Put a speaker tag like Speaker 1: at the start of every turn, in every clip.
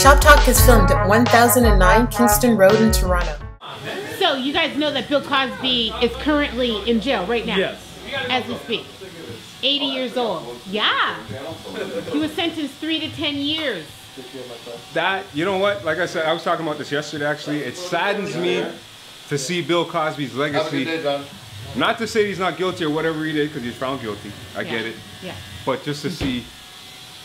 Speaker 1: Shop Talk is filmed at 1009 Kingston Road in Toronto.
Speaker 2: So you guys know that Bill Cosby is currently in jail right now.
Speaker 3: Yes.
Speaker 2: As we speak. 80 years old. Yeah. He was sentenced 3 to 10 years.
Speaker 3: That, you know what? Like I said, I was talking about this yesterday actually. It saddens me to see Bill Cosby's legacy. Not to say he's not guilty or whatever he did, because he's found guilty. I get it.
Speaker 2: Yeah.
Speaker 3: But just to see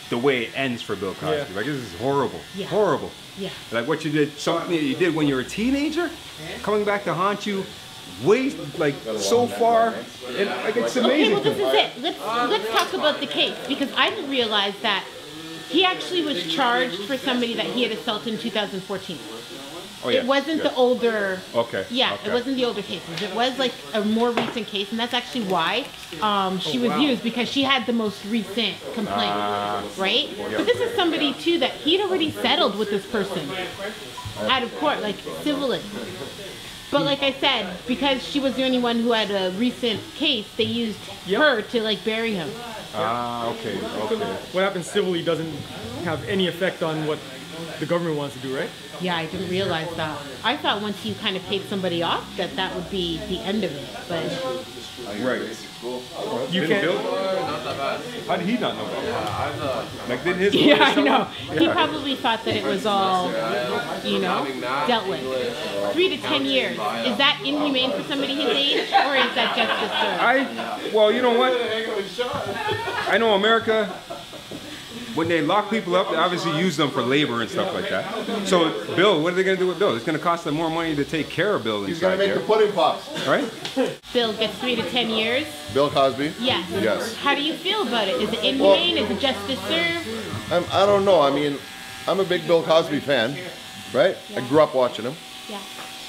Speaker 3: the way it ends for Bill Cosby.
Speaker 4: Yeah.
Speaker 3: Like, this is horrible.
Speaker 2: Yeah.
Speaker 3: Horrible.
Speaker 2: Yeah.
Speaker 3: Like what you did, something that you did when you were a teenager, coming back to haunt you way, like, so far. And, like, it's amazing.
Speaker 2: Okay, well, this is it. Let's talk about the case, because I didn't realize that he actually was charged for somebody that he had assaulted in 2014.
Speaker 3: Oh, yeah.
Speaker 2: It wasn't the older.
Speaker 3: Okay.
Speaker 2: Yeah,
Speaker 3: okay.
Speaker 2: It wasn't the older cases. It was like a more recent case, and that's actually why she was used, because she had the most recent complaint, right?
Speaker 3: Yeah.
Speaker 2: But this is somebody too that he'd already settled with this person out of court, like civilly. But like I said, because she was the only one who had a recent case, they used her to like bury him.
Speaker 3: Okay.
Speaker 4: What happens civilly doesn't have any effect on what the government wants to do, right?
Speaker 2: Yeah, I didn't realize that. I thought once you kind of paid somebody off, that would be the end of it. But
Speaker 3: Right.
Speaker 4: You can't.
Speaker 3: How did he not know that? Like, did his
Speaker 2: yeah, I
Speaker 3: lawyer
Speaker 2: know.
Speaker 3: tell him?
Speaker 2: He probably thought that it was all, you know, dealt with. 3 to 10 years. Is that inhumane for somebody his age, or is that justice served?
Speaker 3: Well, you know what? I know America, when they lock people up, they obviously use them for labor and stuff like that. So, Bill, what are they going to do with Bill? It's going to cost them more money to take care of Bill.
Speaker 5: He's going to make the pudding pops.
Speaker 3: Right?
Speaker 2: Bill gets 3 to 10 years.
Speaker 5: Bill Cosby?
Speaker 2: Yes.
Speaker 5: Yes.
Speaker 2: How do you feel about it? Is it inhumane? Is it justice served?
Speaker 5: I don't know. I mean, I'm a big Bill Cosby fan, right?
Speaker 2: Yeah.
Speaker 5: I grew up watching him.
Speaker 2: Yeah.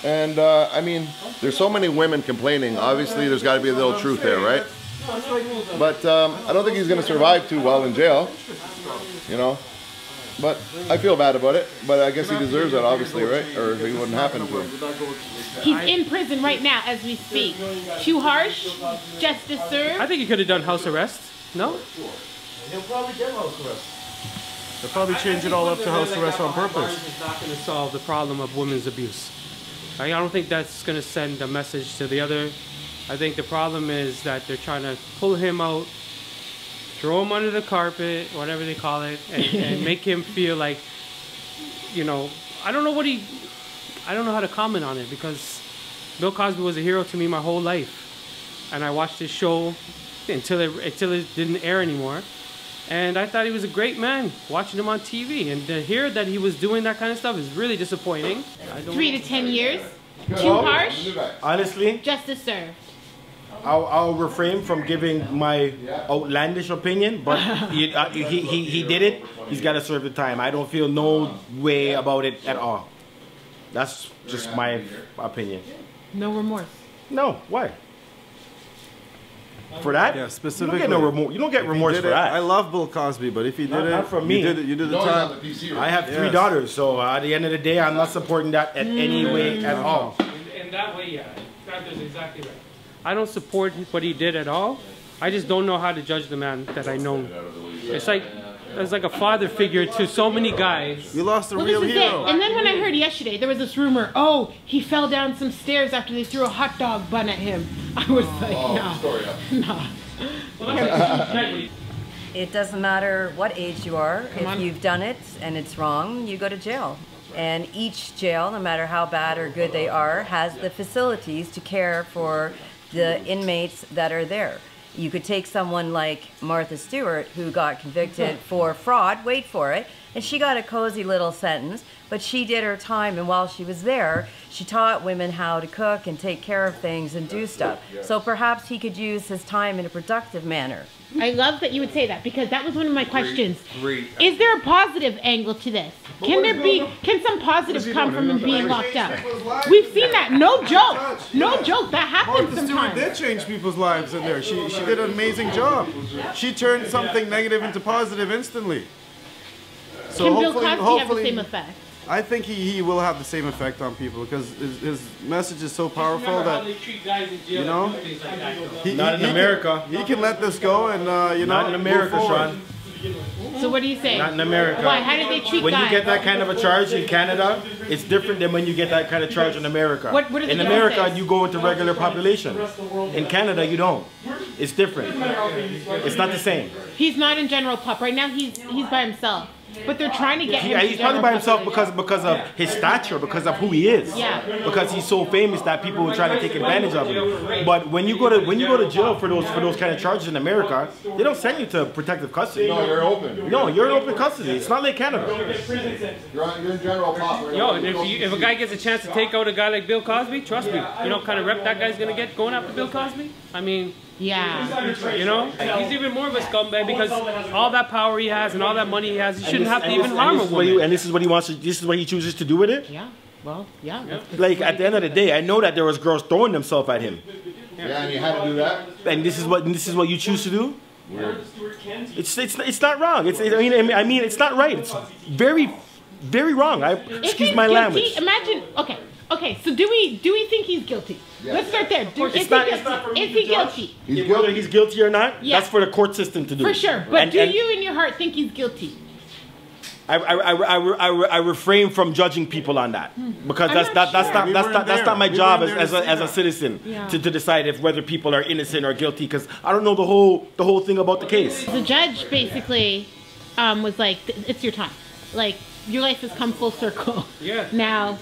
Speaker 5: And, I mean, there's so many women complaining. Obviously, there's got to be a little truth there, right? But I don't think he's going to survive too well in jail, you know? But I feel bad about it, but I guess he deserves it, obviously, right? Or it wouldn't happen to him.
Speaker 2: He's in prison right now as we speak. Too harsh? Justice served?
Speaker 6: I think he could have done house arrest. No?
Speaker 4: He'll probably get house arrest. They'll probably change it all up to house arrest on purpose.
Speaker 6: It's not going to solve the problem of women's abuse. I don't think that's going to send a message to the other. I think the problem is that they're trying to pull him out, throw him under the carpet, whatever they call it, and make him feel like, you know, I don't know how to comment on it, because Bill Cosby was a hero to me my whole life. And I watched his show until it didn't air anymore. And I thought he was a great man, watching him on TV. And to hear that he was doing that kind of stuff is really disappointing.
Speaker 2: 3 to 10 years? Too harsh?
Speaker 7: Honestly,
Speaker 2: Justice served.
Speaker 7: I'll refrain from giving my outlandish opinion, but he did it. He's got to serve the time. I don't feel no way about it at all. That's just my opinion.
Speaker 2: No remorse.
Speaker 7: No, why? For that?
Speaker 4: Yeah, specifically.
Speaker 7: You don't get no remorse. You don't get remorse for that.
Speaker 4: I love Bill Cosby, but if he did it,
Speaker 7: not for me.
Speaker 4: You did the time.
Speaker 7: I have 3 daughters, so at the end of the day, I'm not supporting that in any way at all.
Speaker 6: In that way, yeah. That is exactly right. I don't support what he did at all. I just don't know how to judge the man that I know. It's like a father figure to so many guys.
Speaker 4: You lost a
Speaker 2: Well,
Speaker 4: real
Speaker 2: this is
Speaker 4: hero.
Speaker 2: it. And then when I heard yesterday, there was this rumor, oh, he fell down some stairs after they threw a hot dog bun at him. I was like, no.
Speaker 8: It doesn't matter what age you are. If you've done it and it's wrong, you go to jail. And each jail, no matter how bad or good they are, has the facilities to care for the inmates that are there. You could take someone like Martha Stewart, who got convicted for fraud, wait for it, and she got a cozy little sentence, but she did her time, and while she was there, she taught women how to cook and take care of things and do stuff. So perhaps he could use his time in a productive manner.
Speaker 2: I love that you would say that, because that was one of my questions.
Speaker 3: Great.
Speaker 2: Is there a positive angle to this? Can some positive come from him being locked up? We've seen that. No joke. No joke. That happens
Speaker 4: Martha Stewart did
Speaker 2: sometimes.
Speaker 4: change people's lives in there. She did an amazing job. She turned something negative into positive instantly. So
Speaker 2: Can Bill Cosby have the same effect?
Speaker 4: I think he will have the same effect on people because his message is so powerful that, you know,
Speaker 7: not in America.
Speaker 4: He can let this go and, you know,
Speaker 7: not in America, Sean.
Speaker 2: So what do you say?
Speaker 7: Not in America.
Speaker 2: Why? How did they treat
Speaker 7: when
Speaker 2: guys?
Speaker 7: you get that kind of a charge in Canada, it's different than when you get that kind of charge in America.
Speaker 2: What are the
Speaker 7: in America,
Speaker 2: differences?
Speaker 7: you go into regular population. In Canada, you don't. It's different. It's not the same.
Speaker 2: He's not in general pop. Right now, he's by himself. But they're trying to get him.
Speaker 7: Yeah,
Speaker 2: to
Speaker 7: he's probably by himself because of his stature, because of who he is.
Speaker 2: Yeah.
Speaker 7: Because he's so famous that people will try to take advantage of him. But when you go to jail for those kind of charges in America, they don't send you to protective custody.
Speaker 5: No, you're open.
Speaker 7: No, you're in open custody. It's not like Canada.
Speaker 5: You're in general pop.
Speaker 6: Yo, if a guy gets a chance to take out a guy like Bill Cosby, trust me, you know what kind of rep that guy's gonna get going after Bill Cosby? I mean,
Speaker 2: yeah.
Speaker 6: You know, he's even more of a scumbag because all that power he has and all that money he has, he shouldn't have to even harm a woman.
Speaker 7: And this is what he wants to. This is what he chooses to do with it.
Speaker 2: Yeah. Well, yeah.
Speaker 7: Like at the end of the day, I know that there was girls throwing themselves at him.
Speaker 5: Yeah, and you had to do that.
Speaker 7: And this is what you choose to do.
Speaker 5: Weird.
Speaker 7: It's not wrong. I mean it's not right. It's very wrong. Excuse my language.
Speaker 2: Imagine. Okay. So do we think he's guilty?
Speaker 5: Yes.
Speaker 2: Let's start there. Is he guilty?
Speaker 7: Whether he's guilty or not,
Speaker 2: Yeah.
Speaker 7: that's for the court system to do.
Speaker 2: For sure. But do you in your heart think he's guilty?
Speaker 7: I refrain from judging people on that because that's not my job as a citizen to decide if whether people are innocent or guilty, because I don't know the whole thing about the case.
Speaker 2: The judge basically was like, it's your time. Like, your life has come full circle.
Speaker 6: Yeah.
Speaker 2: Now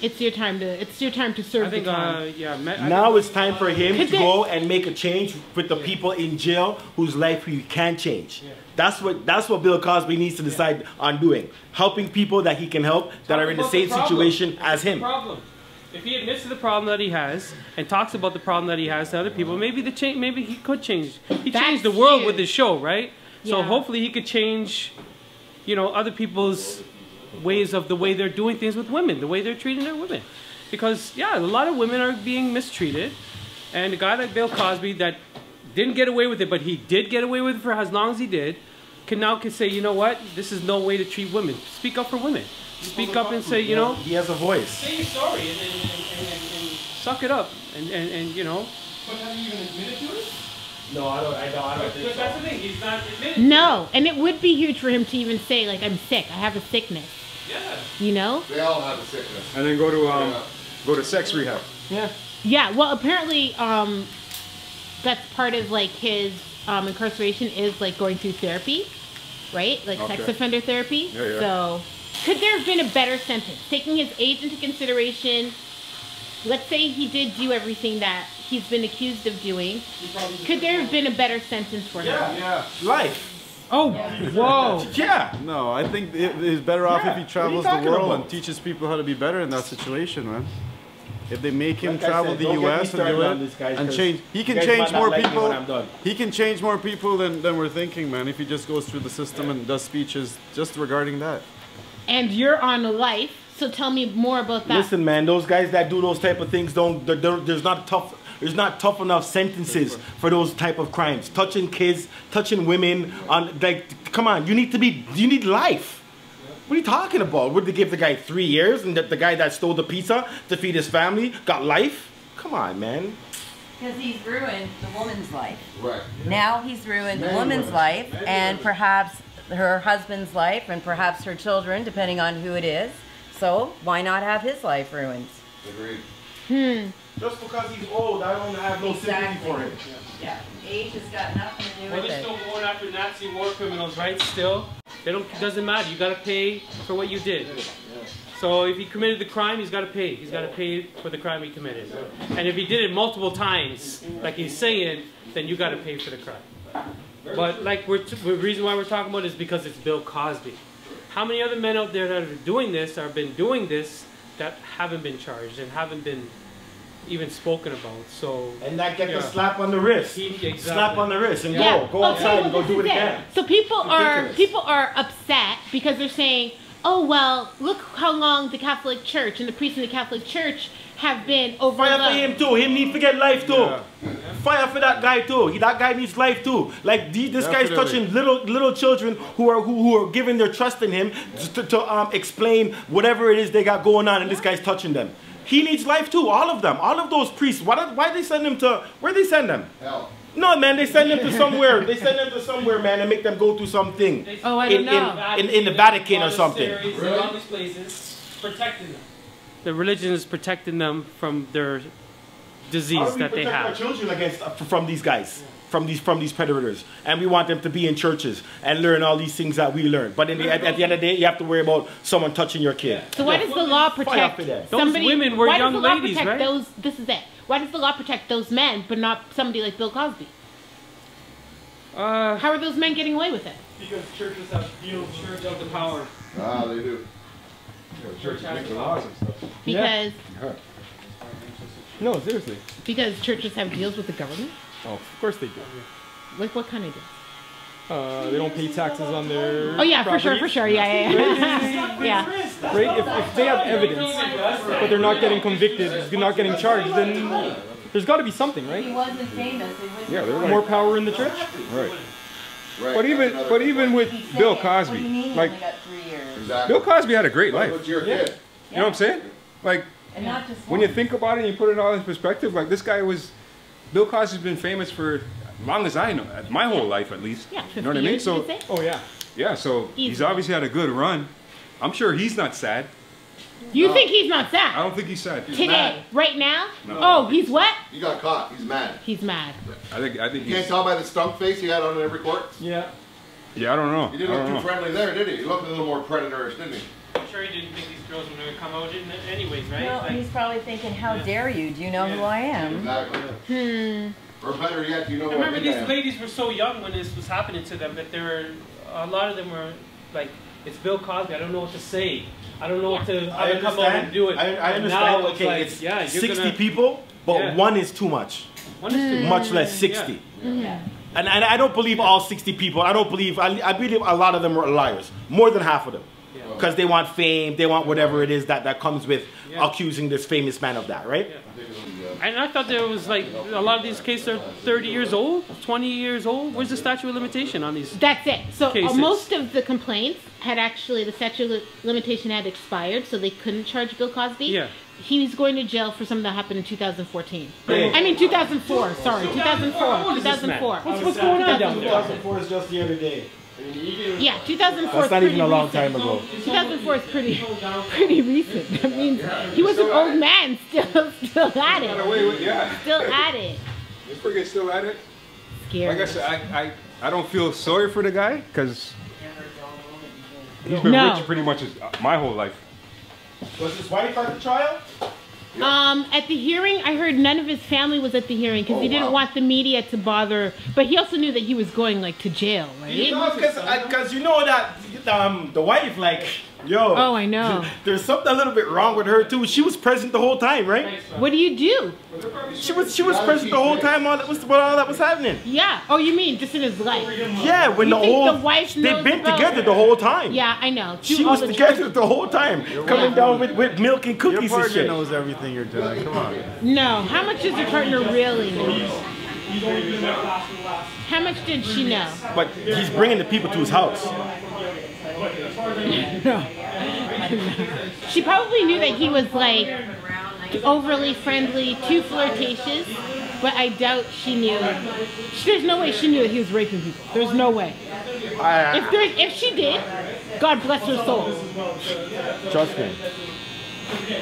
Speaker 2: it's your time to serve the time.
Speaker 7: Now it's time for him to go and make a change with the people in jail whose life he can change. Yeah. That's what Bill Cosby needs to decide on doing. Helping people that he can help that are in the same situation as him.
Speaker 6: If he admits to the problem that he has and talks about the problem that he has to other people, maybe he could change. He changed the world with his show, right? So hopefully he could change, you know, other people's ways of the way they're doing things with women, the way they're treating their women. Because, yeah, a lot of women are being mistreated. And a guy like Bill Cosby that didn't get away with it, but he did get away with it for as long as he did, can say, you know what, this is no way to treat women. Speak up for women. Speak up and say, you know.
Speaker 7: He has a voice.
Speaker 6: Say your story and suck it up and you know.
Speaker 9: But have you even admitted to it?
Speaker 7: No, I don't think so.
Speaker 6: That's the thing, he's not admitted.
Speaker 2: No, and it would be huge for him to even say, like, I'm sick, I have a sickness.
Speaker 6: Yeah.
Speaker 2: You know?
Speaker 5: They all have a sickness.
Speaker 3: And then go to sex rehab.
Speaker 2: Yeah. Yeah, well, apparently, that's part of, like, his incarceration is, like, going through therapy, right? Like, sex offender therapy.
Speaker 3: Yeah.
Speaker 2: So, could there have been a better sentence? Taking his age into consideration, let's say he did do everything that he's been accused of doing. Could there have been a better sentence for him?
Speaker 4: Yeah.
Speaker 7: Life.
Speaker 2: Oh, whoa.
Speaker 7: Yeah.
Speaker 4: No, I think he's better off if he travels the
Speaker 7: talking
Speaker 4: world
Speaker 7: about?
Speaker 4: and teaches people how to be better in that situation, man. If they make him
Speaker 7: Like I
Speaker 4: travel
Speaker 7: said,
Speaker 4: the
Speaker 7: don't get me
Speaker 4: U.S. and
Speaker 7: started
Speaker 4: do
Speaker 7: on this, guys,
Speaker 4: it and
Speaker 7: 'cause
Speaker 4: change, he can
Speaker 7: you guys
Speaker 4: change
Speaker 7: might not
Speaker 4: more
Speaker 7: like me
Speaker 4: people.
Speaker 7: when I'm done.
Speaker 4: He can change more people than we're thinking, man. If he just goes through the system and does speeches just regarding that.
Speaker 2: And you're on life, so tell me more about that.
Speaker 7: Listen, man, those guys that do those type of things there's not tough enough sentences for those type of crimes. Touching kids, touching women, come on, you need life. What are you talking about? Would they give the guy 3 years and the guy that stole the pizza to feed his family got life? Come on, man.
Speaker 8: Because he's ruined the woman's life.
Speaker 5: Right.
Speaker 8: Now he's ruined the woman's life and perhaps her husband's life and perhaps her children, depending on who it is. So why not have his life ruined?
Speaker 5: Agreed.
Speaker 7: Just because he's old, I don't have no sympathy for him.
Speaker 8: Yeah, age has got nothing to do
Speaker 6: Well,
Speaker 8: with
Speaker 6: they're
Speaker 8: it.
Speaker 6: still going after Nazi war criminals, right? Still, doesn't matter. You got to pay for what you did. So if he committed the crime, he's got to pay. He's got to pay for the crime he committed. And if he did it multiple times, like he's saying, then you got to pay for the crime. But like the reason why we're talking about it is because it's Bill Cosby. How many other men out there that are doing this or have been doing this that haven't been charged and haven't been even spoken about? So
Speaker 7: and that get the slap on the wrist.
Speaker 6: Exactly.
Speaker 7: Slap on the wrist and go
Speaker 2: Okay,
Speaker 7: outside
Speaker 2: well,
Speaker 7: and go
Speaker 2: this
Speaker 7: do
Speaker 2: is
Speaker 7: it again.
Speaker 2: So people are upset because they're saying, oh, well, look how long the Catholic Church and the priests in the Catholic Church have been overlooked.
Speaker 7: Fire for him too. Him need to get life too. Yeah. Fire for that guy too. That guy needs life too. Like this guy's touching little children who are giving their trust in him to explain whatever it is they got going on, and this guy's touching them. He needs life too. All of them. All of those priests. Why they send them to? Where they send them? Hell. No, man, they send them to somewhere. They send them to somewhere, man, and make them go through something.
Speaker 2: Oh, I don't know.
Speaker 7: In the Vatican or something.
Speaker 6: Really? All these places, protecting them. The religion is protecting them from their disease that they have.
Speaker 7: How do we protect our children against from these guys, from these predators, and we want them to be in churches and learn all these things that we learn. But at the end of the day, you have to worry about someone touching your kid.
Speaker 2: So why does the law protect somebody?
Speaker 6: Those women were young ladies, right?
Speaker 2: This is it. Why does the law protect those men, but not somebody like Bill Cosby? How are those men getting away with it?
Speaker 6: Because churches have, church of the power.
Speaker 5: Ah, they do.
Speaker 3: Churches make the laws and stuff.
Speaker 2: Because.
Speaker 3: Yeah. No, seriously.
Speaker 2: Because churches have deals with the government?
Speaker 10: Oh, of course they do.
Speaker 2: Like what kind of deals?
Speaker 10: They don't pay taxes on their.
Speaker 2: Oh yeah,
Speaker 10: properties.
Speaker 2: for sure. Yeah. Yeah.
Speaker 10: Right? If they have evidence, but they're not getting convicted, they're not getting charged, then there's got to be something, right?
Speaker 8: He wasn't famous.
Speaker 10: Yeah, there's more power in the church.
Speaker 3: Right. But even with Bill Cosby, like Bill Cosby had a great life. You know what I'm saying? Like when you think about it and you put it all in perspective, like this guy Bill Cosby's been famous for as long as I know, my whole life at least.
Speaker 2: Yeah,
Speaker 3: you know what I mean? So,
Speaker 10: oh yeah.
Speaker 3: Yeah, so he's obviously had a good run. I'm sure he's not sad.
Speaker 2: You think he's not sad?
Speaker 3: I don't think he's sad.
Speaker 2: Today,
Speaker 5: mad.
Speaker 2: Right now?
Speaker 5: No.
Speaker 2: Oh, he's what?
Speaker 5: He got caught. He's mad.
Speaker 2: He's mad.
Speaker 3: I think
Speaker 5: you can't tell by the stump face he had on every court.
Speaker 10: Yeah.
Speaker 3: Yeah, I don't know.
Speaker 5: He didn't look too friendly there, did he? He looked a little more predatorish, didn't he?
Speaker 6: I'm sure he didn't think these girls were going to come out anyways, right?
Speaker 8: Well, he's probably thinking, how dare you? Do you know who I am?
Speaker 5: Exactly. Or better yet, do you know who I
Speaker 6: remember
Speaker 5: think I
Speaker 6: these
Speaker 5: am?
Speaker 6: ladies were so young when this was happening to them that a lot of them were like, it's Bill Cosby, I don't know what to say. I don't know how to come out and do it.
Speaker 7: I understand.
Speaker 6: Now
Speaker 7: Okay,
Speaker 6: like,
Speaker 7: it's
Speaker 6: yeah,
Speaker 7: 60 people, but one is too much.
Speaker 6: One is too
Speaker 7: much less 60.
Speaker 8: Yeah.
Speaker 7: And I don't believe all 60 people. I believe a lot of them were liars. More than half of them. Because they want fame, they want whatever it is that comes with accusing this famous man of that, right?
Speaker 6: Yeah. And I thought there was like, a lot of these cases are 30 years old, 20 years old. Where's the statute of limitation on these
Speaker 2: That's it. So
Speaker 6: cases?
Speaker 2: Most of the complaints had actually, the statute of limitation had expired, so they couldn't charge Bill Cosby.
Speaker 6: Yeah.
Speaker 2: He's going to jail for something that happened in 2014. I mean 2004, sorry. 2004. 2004.
Speaker 7: What's going on down there? 2004 is just the other day.
Speaker 2: Yeah, 2004
Speaker 7: That's not even a long time ago.
Speaker 2: 2004 is pretty recent. That means he was an old man still at it.
Speaker 3: Yeah.
Speaker 2: Still at it.
Speaker 3: This freaking still at it?
Speaker 2: Scary.
Speaker 3: Like I said, I don't feel sorry for the guy because he's been rich pretty much my whole life.
Speaker 7: Was his wife at the trial?
Speaker 2: At the hearing, I heard none of his family was at the hearing because he didn't want the media to bother. But he also knew that he was going like to jail, right?
Speaker 7: Because you know that the wife, like, yo.
Speaker 2: Oh, I know.
Speaker 7: There's something a little bit wrong with her too. She was present the whole time, right?
Speaker 2: What do you do?
Speaker 7: She was present the whole time when all that was happening.
Speaker 2: Yeah. Oh, you mean just in his life?
Speaker 7: Yeah, when the
Speaker 2: wife
Speaker 7: they've been together the whole time.
Speaker 2: Yeah, I know.
Speaker 7: She was together the whole time, coming down with milk and cookies
Speaker 4: Your
Speaker 7: and shit.
Speaker 4: partner knows everything you're doing. Come on.
Speaker 2: No. How much does your partner really know? How much did she know?
Speaker 7: But he's bringing the people to his house.
Speaker 2: No. She probably knew that he was like overly friendly, too flirtatious, but I doubt she knew. There's no way she knew that he was raping people. There's no way. If she did, God bless her soul.
Speaker 7: Trust me.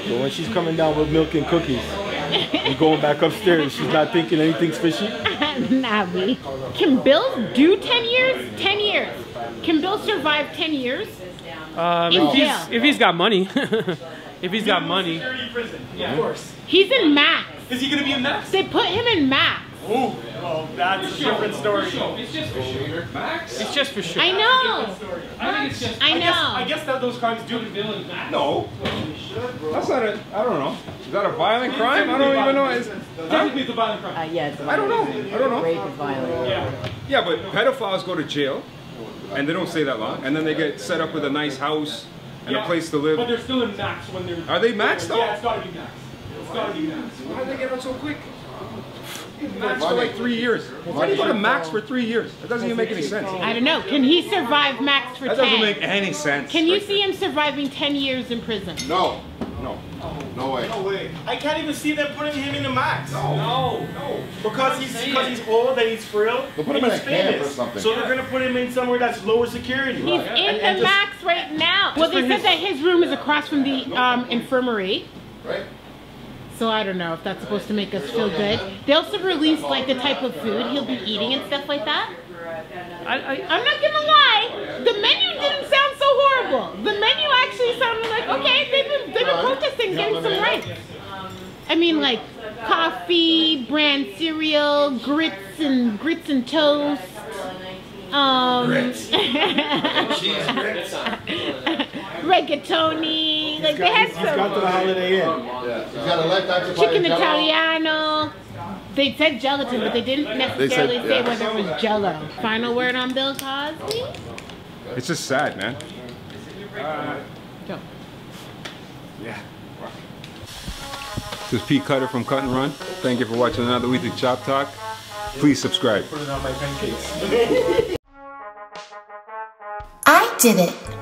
Speaker 7: So when she's coming down with milk and cookies and going back upstairs, she's not thinking anything's fishy?
Speaker 2: Nah, B. Can Bill do 10 years? 10 years. Can Bill survive 10 years?
Speaker 6: If he's got money. If he's got money.
Speaker 2: Yeah, of course. He's in Max.
Speaker 7: Is he going to be in Max?
Speaker 2: They put him in Max.
Speaker 7: Oh, well, that's a different story.
Speaker 6: It's just for sure. Max? It's just for sure.
Speaker 2: I know.
Speaker 6: I think it's just.
Speaker 2: I know.
Speaker 7: I guess that those crimes do.
Speaker 3: No. That's not a, I don't know. Is that a violent crime? I don't even know.
Speaker 7: Technically, it's a violent crime.
Speaker 8: Yeah, it's
Speaker 3: I don't know.
Speaker 8: Rape is violent.
Speaker 3: Yeah, but pedophiles go to jail, and they don't stay that long, and then they get set up with a nice house and a place to live.
Speaker 10: But they're still in max when they're.
Speaker 3: Are they max though?
Speaker 10: Yeah, it's gotta be max. It's gotta be max.
Speaker 3: Why did they get out so quick? Max for like 3 years. Why do you go to max for 3 years? That doesn't even make any sense.
Speaker 2: I don't know. Can he survive max for 10?
Speaker 3: That doesn't make any sense.
Speaker 2: Can you see him surviving 10 years in prison?
Speaker 5: No.
Speaker 3: No.
Speaker 5: No way.
Speaker 7: No way. I can't even see them putting him in the max. No. Because he's old and he's frail.
Speaker 5: They'll put him in a camp or something.
Speaker 7: So they're gonna put him in somewhere that's lower security.
Speaker 2: He's in the max right now. Well, they said that his room is across from the infirmary.
Speaker 5: Right.
Speaker 2: So I don't know if that's supposed to make us feel good. They also released like the type of food he'll be eating and stuff like that. I'm not gonna lie, the menu didn't sound so horrible. The menu actually sounded like, okay, they've been protesting getting some rights. I mean, like coffee, bran cereal, grits and toast.
Speaker 5: Cheese grits.
Speaker 2: Rigatoni, like they had
Speaker 7: He's got to the Holiday Inn.
Speaker 5: Yeah. He's got a lifetime supply
Speaker 2: chicken
Speaker 5: of Jell-O.
Speaker 2: Italiano. They said gelatin, but they didn't necessarily say whether it was Jell-O. Final word on Bill Cosby?
Speaker 3: It's just sad, man.
Speaker 2: Go.
Speaker 3: Yeah. This is Pete Cutter from Cut and Run. Thank you for watching another week of Chop Talk. Please subscribe.
Speaker 7: Put it on my pancakes.
Speaker 1: I did it.